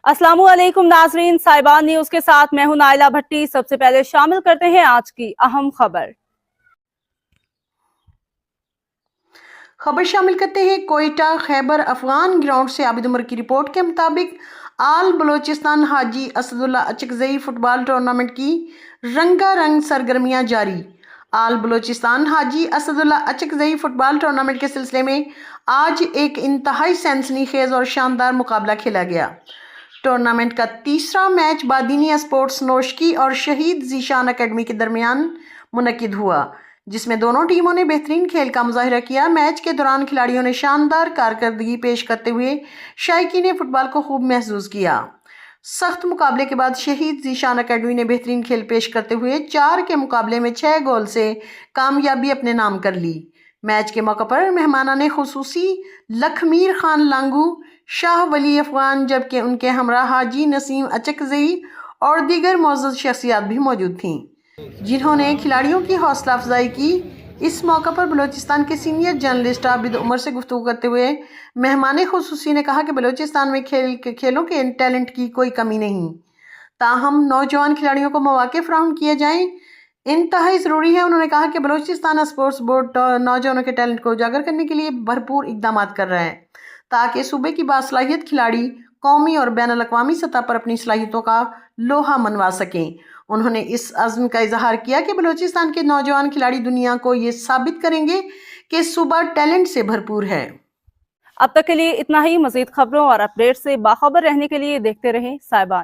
अस्सलामु अलैकुम नाजरीन, साहिबान न्यूज के साथ मैं हूं नाइला भट्टी। सबसे पहले शामिल करते हैं आज की अहम खबर। शामिल करते हैं कोयटा खैबर अफगान ग्राउंड से आबिद उमर की रिपोर्ट के मुताबिक आल बलोचिस्तान हाजी असदुल्ला अचकजई फुटबॉल टूर्नामेंट की रंगारंग सरगर्मियां जारी। आल बलोचिस्तान हाजी असदुल्ला अचकजई फुटबॉल टूर्नामेंट के सिलसिले में आज एक इंतहाई सनसनीखेज और शानदार मुकाबला खेला गया। टूर्नामेंट का तीसरा मैच बादीनिया स्पोर्ट्स नोशकी और शहीद जीशान अकेडमी के दरमियान मुनक्किद हुआ, जिसमें दोनों टीमों ने बेहतरीन खेल का मुजाहिरा किया। मैच के दौरान खिलाड़ियों ने शानदार कारकर्दगी पेश करते हुए शायकीन फुटबॉल को खूब महसूस किया। सख्त मुकाबले के बाद शहीद जीशान अकेडमी ने बेहतरीन खेल पेश करते हुए 4 के मुकाबले में 6 गोल से कामयाबी अपने नाम कर ली। मैच के मौके पर मेहमाना ने खुसूसी लखमीर खान लांगू, शाह वली अफगान, जबकि उनके हमरा हाजी नसीम अचकजई और दीगर मौजूद शख्सियात भी मौजूद थीं, जिन्होंने खिलाड़ियों की हौसला अफजाई की। इस मौके पर बलूचिस्तान के सीनियर जर्नलिस्ट आबिद उमर से गुफ्तगू करते हुए मेहमान खुसूसी ने कहा कि बलूचिस्तान में खेलों के टैलेंट की कोई कमी नहीं, ताहम नौजवान खिलाड़ियों को मौके फराहम किए जाएं इंतहाई ज़रूरी है। उन्होंने कहा कि बलूचिस्तान स्पोर्ट्स बोर्ड नौजवानों के टैलेंट को उजागर करने के लिए भरपूर इकदाम कर रहा है, ताकि सूबे की बासलाहियत खिलाड़ी कौमी और बैनुल अक़वामी सतह पर अपनी सलाहियतों का लोहा मनवा सकें। उन्होंने इस अज़्म का इजहार किया कि बलूचिस्तान के नौजवान खिलाड़ी दुनिया को ये साबित करेंगे कि सूबा टैलेंट से भरपूर है। अब तक के लिए इतना ही। मज़ीद खबरों और अपडेट से बाखबर रहने के लिए देखते रहें साहिबान।